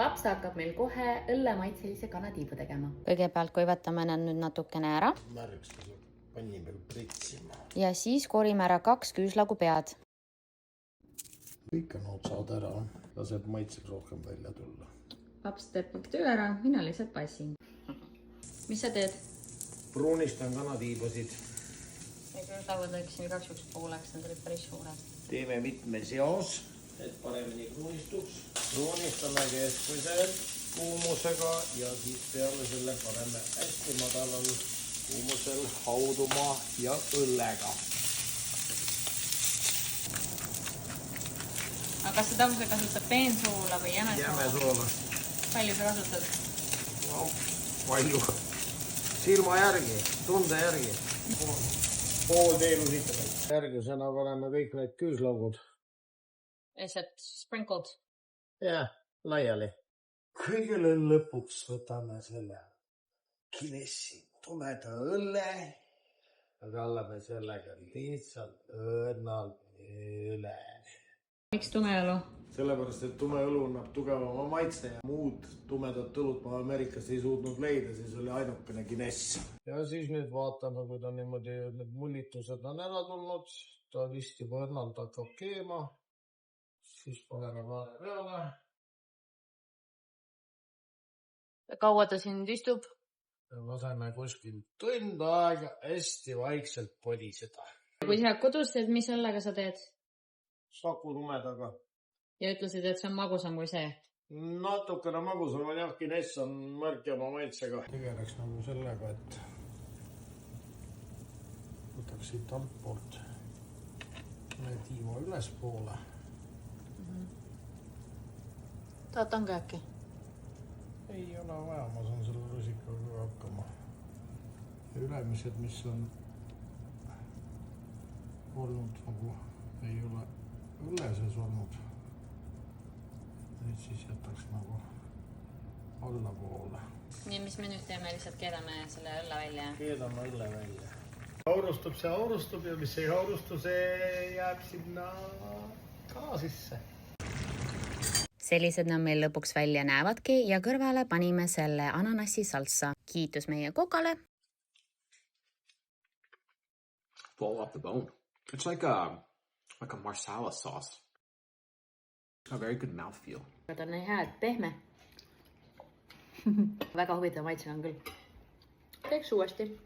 Paps hakkab meil kohe õllemaitselise kanatiibu tegema. Kõigepealt kuivatame nad nüüd natukene ära. Märgstuse panni peal pritsima. Ja siis korime ära 2 küüslagu pead. Kõik on otsad ära. Laseb maitseks rohkem välja tulla. Paps teeb kõik töö ära, mina lihtsalt passin. Mis sa teed? Pruunistan kanatiibasid. Küüslagud lõiksin igaks juks pooleks, need olid päris suured. Teeme mitme seos, et paremini pruunistuks. Pruunistame keskmisel kuumusega ja siis peale selle paneme hästi madalal kuumusel hauduma ja õllega. Aga kas seda sa kasutab peensoola või Jämesoola. Palju sa kasutad? No, palju. Silma järgi, tunde järgi. Pool teenusitele. Järgmisena paneme kõik need küüslaugud. Lihtsalt sprinkled. Ja, laiali. Kõigele lõpuks võtame selle Guinessi tumeda õlle ja kallame sellega lihtsalt õrnalt üle. Miks tume õlu? Sellepärast, et tume õlu annab tugevama maitse ja muud tumedat õlut ma Ameerikas ei suutnud leida, siis oli ainukene Guinness. Ja siis nüüd vaatame, kui ta niimoodi need mullitused on ära tulnud, ta vist juba õrnalt hakkab keema. Siis paneme vahe peale. Kaua ta siin istub? Laseme kuskil tund aega hästi vaikselt podiseda. Kui sa kodus teed, mis õllega sa teed? Saku tumedaga. Ja ütlesid, et see on magusam kui see? Natukene magusam on jah, Guinness on märkema maitsega. Tegeleks nagu sellega, et võtaks siit altpoolt tiiva ülespoole. Taatan äkki? Ei ole vaja, ma saan selle rusikaga hakkama. Ja ülemised, mis on olnud nagu ei ole õlleses olnud. Nüüd siis jätaks nagu allapoole. Nii, mis me nüüd teeme? Lihtsalt keedame selle õlle välja? Keedame õlle välja. Haurustub, see haurustub ja mis ei haurustu, see jääb sinna kana sisse. Sellised nad meil lõpuks välja näevadki ja kõrvale panime selle ananassi salsa. Kiitus meie kokale. Fall off the bone. It's like a marsala sauce. A very good mouthfeel. Ta on nii hea, et pehme. Väga huvitav maitse on küll. Teeks uuesti.